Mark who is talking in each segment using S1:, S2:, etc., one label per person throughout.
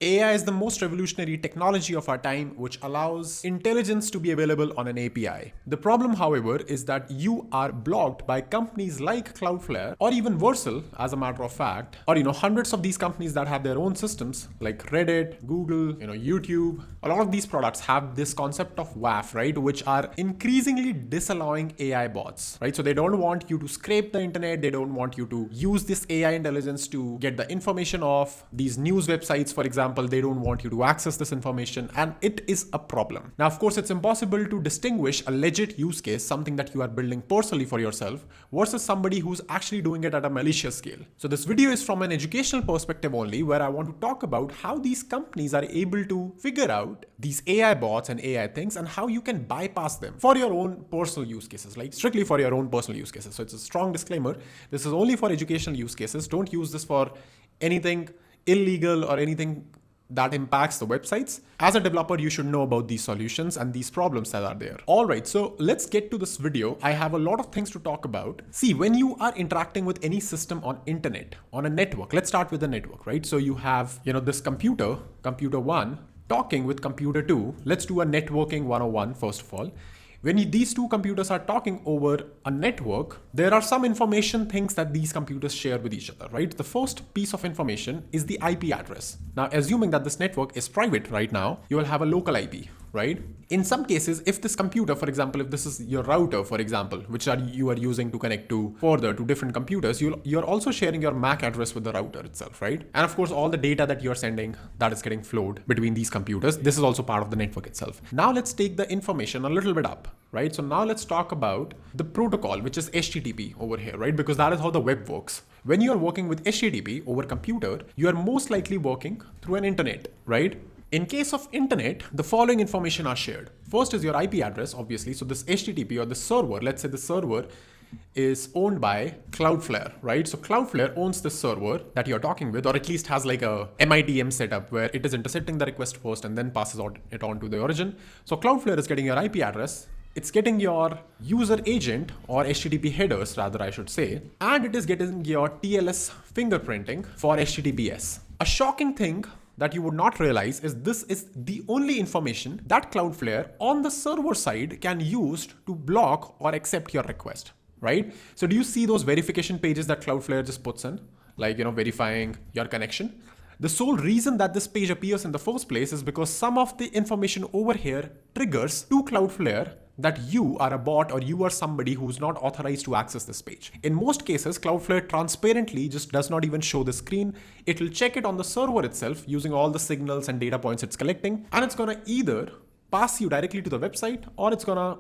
S1: AI is the most revolutionary technology of our time, which allows intelligence to be available on an API. The problem, however, is that you are blocked by companies like Cloudflare or even Vercel, as a matter of fact, or hundreds of these companies that have their own systems like Reddit, Google, YouTube. A lot of these products have this concept of WAF, right, which are increasingly disallowing AI bots, right? So they don't want you to scrape the internet. They don't want you to use this AI intelligence to get the information off these news websites, for example. They don't want you to access this information, and it is a problem. Now, of course, it's impossible to distinguish a legit use case, something that you are building personally for yourself, versus somebody who's actually doing it at a malicious scale. So this video is from an educational perspective only, where I want to talk about how these companies are able to figure out these AI bots and AI things and how you can bypass them for your own personal use cases, like strictly for your own personal use cases. So it's a strong disclaimer. This is only for educational use cases. Don't use this for anything illegal or anything that impacts the websites. As a developer, you should know about these solutions and these problems that are there. All right, so let's get to this video. I have a lot of things to talk about. See, when you are interacting with any system on internet, on a network, let's start with the network, right? So you have, this computer 1, talking with computer 2. Let's do a networking 101 first of all. When these two computers are talking over a network, there are some information things that these computers share with each other, right? The first piece of information is the IP address. Now, assuming that this network is private right now, you will have a local IP, right? In some cases, if this computer, for example, if this is your router, for example, which you are using to connect to further to different computers, you're also sharing your MAC address with the router itself, right? And of course, all the data that you're sending, that is getting flowed between these computers. This is also part of the network itself. Now let's take the information a little bit up, right? So now let's talk about the protocol, which is HTTP over here, right? Because that is how the web works. When you are working with HTTP over computer, you are most likely working through an internet, right? In case of internet, the following information are shared. First is your IP address, obviously. So this HTTP or the server, let's say the server is owned by Cloudflare, right? So Cloudflare owns the server that you're talking with, or at least has like a MITM setup where it is intercepting the request first and then passes it on to the origin. So Cloudflare is getting your IP address. It's getting your user agent or HTTP headers, rather, I should say, and it is getting your TLS fingerprinting for HTTPS. A shocking thing that you would not realize is this is the only information that Cloudflare on the server side can use to block or accept your request, right? So do you see those verification pages that Cloudflare just puts in, like, verifying your connection? The sole reason that this page appears in the first place is because some of the information over here triggers to Cloudflare that you are a bot or you are somebody who's not authorized to access this page. In most cases, Cloudflare transparently just does not even show the screen. It will check it on the server itself using all the signals and data points it's collecting, and it's gonna either pass you directly to the website or it's gonna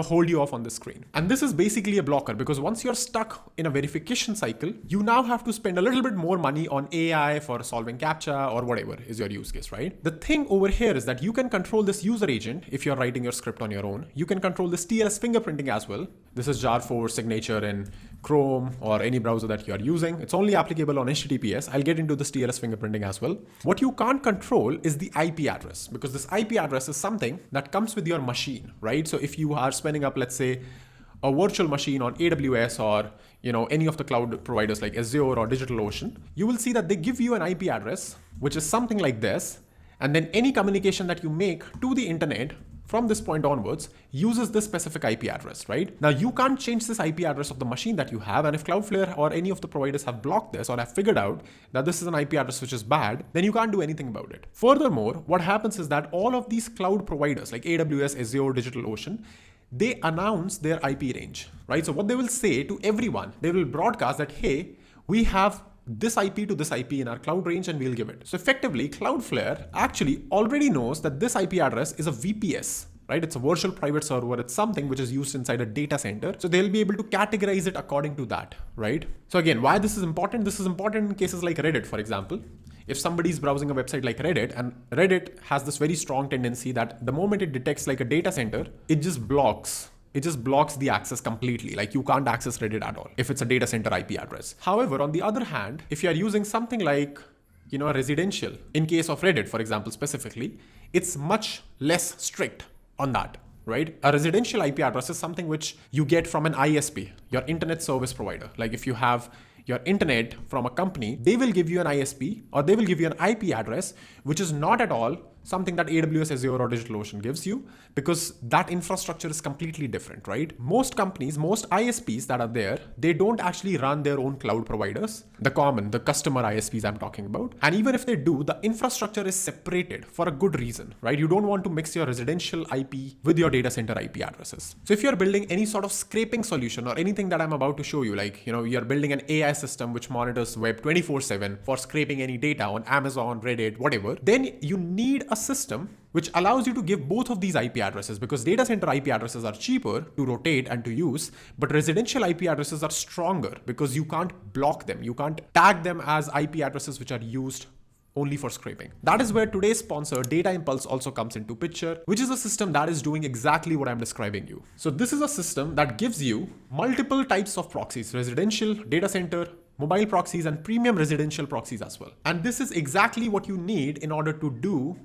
S1: hold you off on the screen. And this is basically a blocker because once you're stuck in a verification cycle, you now have to spend a little bit more money on AI for solving CAPTCHA or whatever is your use case, right? The thing over here is that you can control this user agent if you're writing your script on your own. You can control this TLS fingerprinting as well. This is JAR4 signature in Chrome or any browser that you are using. It's only applicable on HTTPS. I'll get into this TLS fingerprinting as well. What you can't control is the IP address, because this IP address is something that comes with your machine, right? So if you are spinning up, let's say, a virtual machine on AWS or any of the cloud providers like Azure or DigitalOcean, you will see that they give you an IP address, which is something like this. And then any communication that you make to the internet from this point onwards uses this specific IP address, right? Now you can't change this IP address of the machine that you have, and if Cloudflare or any of the providers have blocked this or have figured out that this is an IP address which is bad, then you can't do anything about it. Furthermore, what happens is that all of these cloud providers like AWS, Azure, DigitalOcean, they announce their IP range, right? So what they will say to everyone, they will broadcast that, hey, we have this IP to this IP in our cloud range and we'll give it. So effectively, Cloudflare actually already knows that this IP address is a VPS, right? It's a virtual private server. It's something which is used inside a data center. So they'll be able to categorize it according to that, right? So again, why this is important? This is important in cases like Reddit, for example. If somebody's browsing a website like Reddit, and Reddit has this very strong tendency that the moment it detects like a data center, it just blocks the access completely. Like you can't access Reddit at all if it's a data center IP address. However, on the other hand, if you are using something like, a residential, in case of Reddit, for example, specifically, it's much less strict on that, right? A residential IP address is something which you get from an ISP, your internet service provider. Like if you have, your internet from a company, they will give you an ISP or they will give you an IP address, which is not at all something that AWS, Azure, or DigitalOcean gives you, because that infrastructure is completely different, right? Most companies, most ISPs that are there, they don't actually run their own cloud providers, the customer ISPs I'm talking about. And even if they do, the infrastructure is separated for a good reason, right? You don't want to mix your residential IP with your data center IP addresses. So if you're building any sort of scraping solution or anything that I'm about to show you, like, you're building an AI system which monitors web 24/7 for scraping any data on Amazon, Reddit, whatever, then you need a system which allows you to give both of these IP addresses, because data center IP addresses are cheaper to rotate and to use, but residential IP addresses are stronger because you can't block them. You can't tag them as IP addresses which are used only for scraping. That is where today's sponsor Data Impulse also comes into picture, which is a system that is doing exactly what I'm describing you. So this is a system that gives you multiple types of proxies: residential, data center, mobile proxies, and premium residential proxies as well. And this is exactly what you need in order to do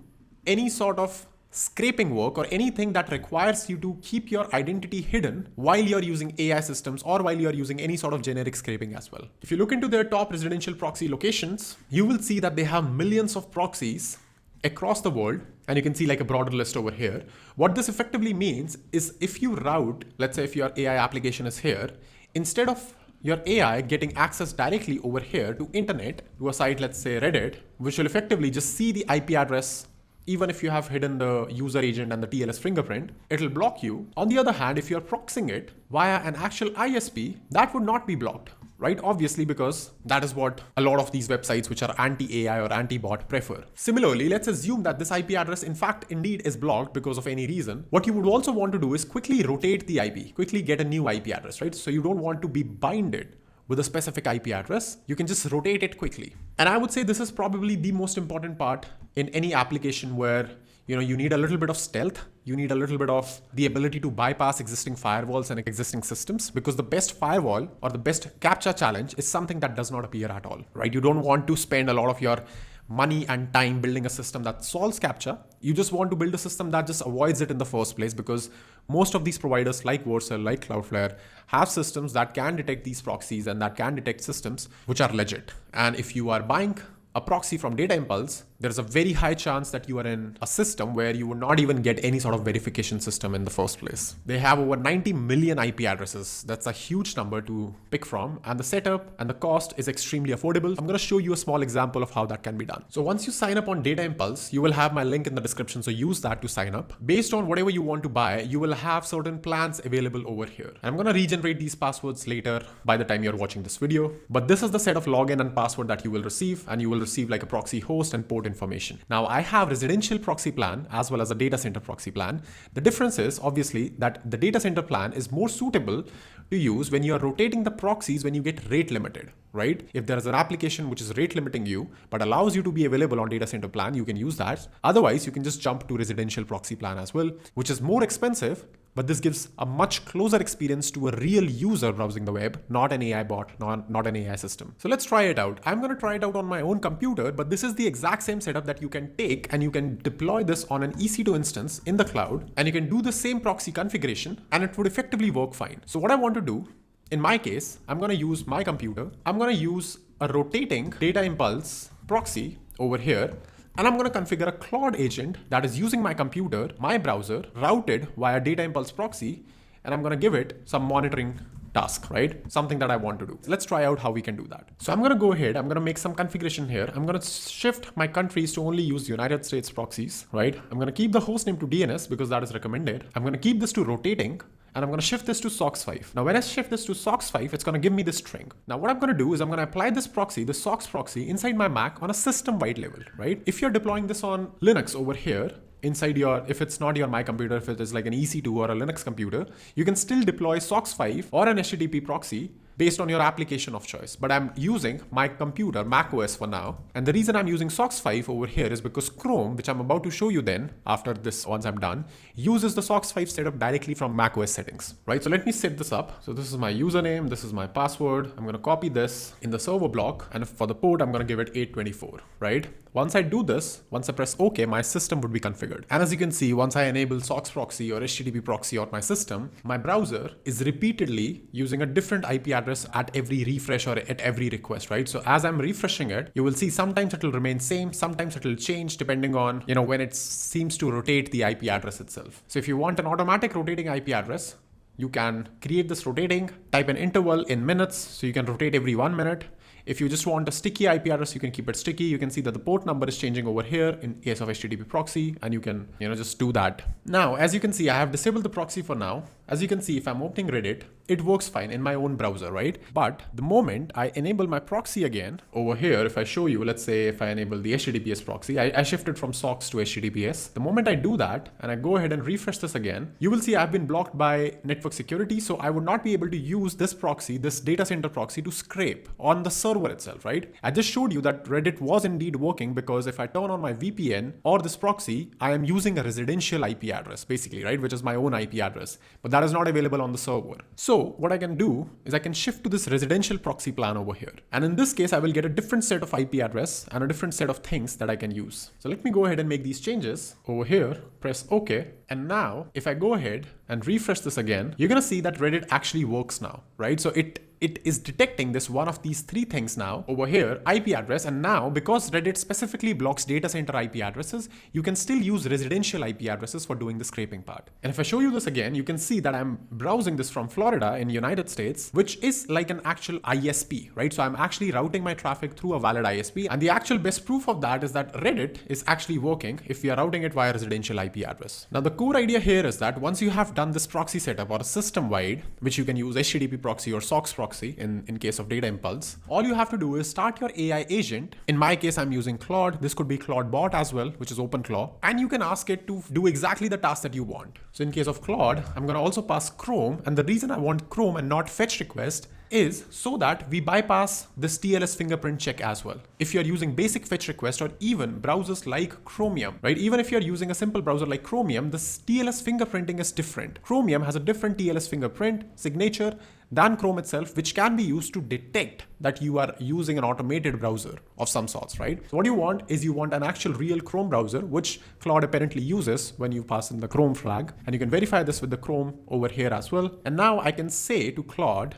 S1: any sort of scraping work or anything that requires you to keep your identity hidden while you're using AI systems or while you're using any sort of generic scraping as well. If you look into their top residential proxy locations, you will see that they have millions of proxies across the world, and you can see like a broader list over here. What this effectively means is if you route, let's say if your AI application is here, instead of your AI getting access directly over here to internet, to a site, let's say Reddit, which will effectively just see the IP address. Even if you have hidden the user agent and the TLS fingerprint, it'll block you. On the other hand, if you're proxying it via an actual ISP, that would not be blocked, right? Obviously, because that is what a lot of these websites which are anti-AI or anti-bot prefer. Similarly, let's assume that this IP address in fact indeed is blocked because of any reason. What you would also want to do is quickly rotate the IP, quickly get a new IP address, right? So you don't want to be binded with a specific IP address. You can just rotate it quickly. And I would say this is probably the most important part in any application where you need a little bit of stealth. You need a little bit of the ability to bypass existing firewalls and existing systems, because the best firewall or the best CAPTCHA challenge is something that does not appear at all, right? You don't want to spend a lot of your money and time building a system that solves CAPTCHA. You just want to build a system that just avoids it in the first place, because most of these providers like Vercel, like Cloudflare, have systems that can detect these proxies and that can detect systems which are legit. And if you are buying a proxy from Data Impulse, there's a very high chance that you are in a system where you would not even get any sort of verification system in the first place. They have over 90 million IP addresses. That's a huge number to pick from, and the setup and the cost is extremely affordable. I'm going to show you a small example of how that can be done. So once you sign up on Data Impulse, you will have my link in the description, so use that to sign up. Based on whatever you want to buy, you will have certain plans available over here. I'm going to regenerate these passwords later by the time you're watching this video, but this is the set of login and password that you will receive, and you will receive like a proxy host and port information. Now I have residential proxy plan as well as a data center proxy plan. The difference is obviously that the data center plan is more suitable to use when you are rotating the proxies when you get rate limited, right? If there is an application which is rate limiting you but allows you to be available on data center plan, you can use that. Otherwise, you can just jump to residential proxy plan as well, which is more expensive, but this gives a much closer experience to a real user browsing the web, not an AI bot, not an AI system. So let's try it out. I'm going to try it out on my own computer, but this is the exact same setup that you can take, and you can deploy this on an EC2 instance in the cloud, and you can do the same proxy configuration and it would effectively work fine. So what I want to do, in my case, I'm going to use my computer. I'm going to use a rotating Data Impulse proxy over here. And I'm going to configure a Claude agent that is using my computer, my browser, routed via Data Impulse proxy, and I'm going to give it some monitoring task, right? Something that I want to do. Let's try out how we can do that. So I'm going to go ahead. I'm going to make some configuration here. I'm going to shift my countries to only use United States proxies, right? I'm going to keep the hostname to DNS because that is recommended. I'm going to keep this to rotating, and I'm going to shift this to SOCKS5. Now, when I shift this to SOCKS5, it's going to give me this string. Now, what I'm going to do is I'm going to apply this proxy, the SOCKS proxy, inside my Mac on a system-wide level, right? If you're deploying this on Linux over here, inside if it's not your My computer, if it is like an EC2 or a Linux computer, you can still deploy SOCKS5 or an HTTP proxy based on your application of choice. But I'm using my computer, macOS for now. And the reason I'm using SOCKS5 over here is because Chrome, which I'm about to show you then, after this, once I'm done, uses the SOCKS5 setup directly from macOS settings, right? So let me set this up. So this is my username, this is my password. I'm going to copy this in the server block. And for the port, I'm going to give it 824, right? Once I do this, once I press OK, my system would be configured. And as you can see, once I enable SOCKS proxy or HTTP proxy on my system, my browser is repeatedly using a different IP address at every refresh or at every request, right? So as I'm refreshing it, you will see sometimes it will remain same, sometimes it will change depending on, when it seems to rotate the IP address itself. So if you want an automatic rotating IP address, you can create this rotating, type an interval in minutes, so you can rotate every 1 minute. If you just want a sticky IP address, you can keep it sticky. You can see that the port number is changing over here in case of HTTP proxy, and you can, just do that. Now, as you can see, I have disabled the proxy for now. As you can see, if I'm opening Reddit, it works fine in my own browser, right? But the moment I enable my proxy again over here, if I show you, let's say if I enable the HTTPS proxy, I shifted from SOCKS to HTTPS. The moment I do that and I go ahead and refresh this again, you will see I've been blocked by network security. So I would not be able to use this proxy, this data center proxy, to scrape on the server itself, right? I just showed you that Reddit was indeed working because if I turn on my VPN or this proxy, I am using a residential IP address basically, right? Which is my own IP address, but that is not available on the server. So what I can do is I can shift to this residential proxy plan over here. And in this case, I will get a different set of IP address and a different set of things that I can use. So let me go ahead and make these changes over here, press OK. And now if I go ahead and refresh this again, you're going to see that Reddit actually works now, right? So it is detecting this one of these three things now over here, IP address. And now because Reddit specifically blocks data center IP addresses, you can still use residential IP addresses for doing the scraping part. And if I show you this again, you can see that I'm browsing this from Florida in the United States, which is like an actual ISP, right? So I'm actually routing my traffic through a valid ISP. And the actual best proof of that is that Reddit is actually working if we are routing it via residential IP address. Now the core idea here is that once you have done this proxy setup or a system wide, which you can use HTTP proxy or SOCKS proxy in case of Data Impulse, all you have to do is start your AI agent. In my case, I'm using Claude. This could be Claude Bot as well, which is OpenClaw. And you can ask it to do exactly the task that you want. So in case of Claude, I'm going to also pass Chrome. And the reason I want Chrome and not fetch request is so that we bypass this TLS fingerprint check as well. If you're using basic fetch request or even browsers like Chromium, right? Even if you're using a simple browser like Chromium, the TLS fingerprinting is different. Chromium has a different TLS fingerprint signature than Chrome itself, which can be used to detect that you are using an automated browser of some sorts, right? So what you want is you want an actual real Chrome browser, which Claude apparently uses when you pass in the Chrome flag. And you can verify this with the Chrome over here as well. And now I can say to Claude,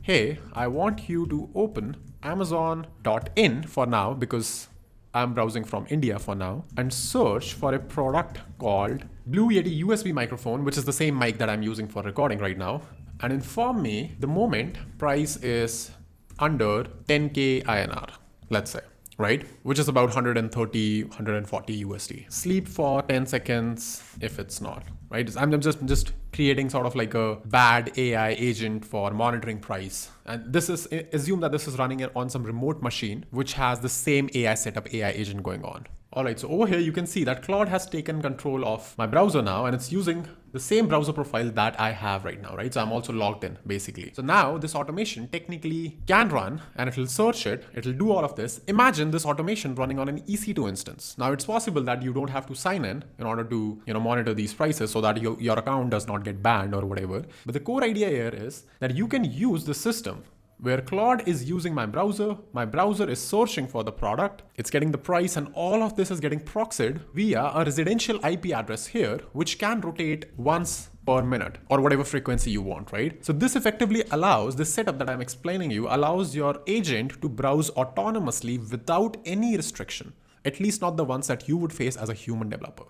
S1: hey, I want you to open Amazon.in for now because I'm browsing from India for now, and search for a product called Blue Yeti USB microphone, which is the same mic that I'm using for recording right now. And inform me the moment price is under 10K INR, let's say, right? Which is about 130, 140 USD. Sleep for 10 seconds if it's not, right? I'm just creating sort of like a bad AI agent for monitoring price. And this is, assume that this is running on some remote machine, which has the same AI setup, AI agent going on. All right, so over here, you can see that Claude has taken control of my browser now, and it's using the same browser profile that I have right now, right? So I'm also logged in basically. So now this automation technically can run and it'll search it. It'll do all of this. Imagine this automation running on an EC2 instance. Now it's possible that you don't have to sign in order to, monitor these prices so that your account does not get banned or whatever. But the core idea here is that you can use the system where Claude is using my browser is searching for the product, it's getting the price, and all of this is getting proxied via a residential IP address here, which can rotate once per minute or whatever frequency you want, right? So this effectively allows, this setup that I'm explaining you, allows your agent to browse autonomously without any restriction, at least not the ones that you would face as a human developer.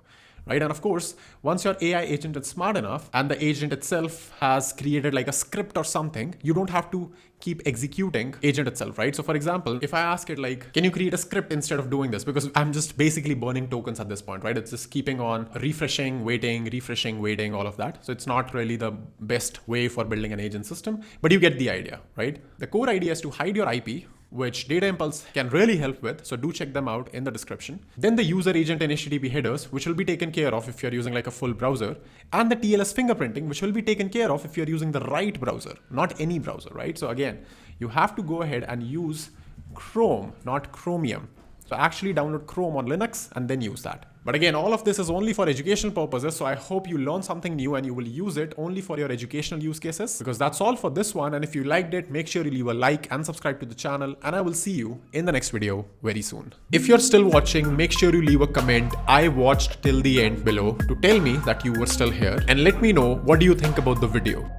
S1: Right? And of course, once your AI agent is smart enough and the agent itself has created like a script or something, you don't have to keep executing agent itself, right? So for example, if I ask it like, can you create a script instead of doing this? Because I'm just basically burning tokens at this point, right? It's just keeping on refreshing, waiting, all of that. So it's not really the best way for building an agent system, but you get the idea, right? The core idea is to hide your IP, which Data Impulse can really help with. So do check them out in the description. Then the user agent and HTTP headers, which will be taken care of if you're using like a full browser, and the TLS fingerprinting, which will be taken care of if you're using the right browser, not any browser, right? So again, you have to go ahead and use Chrome, not Chromium. So actually download Chrome on Linux and then use that. But again, all of this is only for educational purposes, so I hope you learn something new and you will use it only for your educational use cases. Because that's all for this one, and if you liked it, make sure you leave a like and subscribe to the channel, and I will see you in the next video very soon. If you're still watching, make sure you leave a comment, "I watched till the end" below to tell me that you were still here, and let me know what do you think about the video.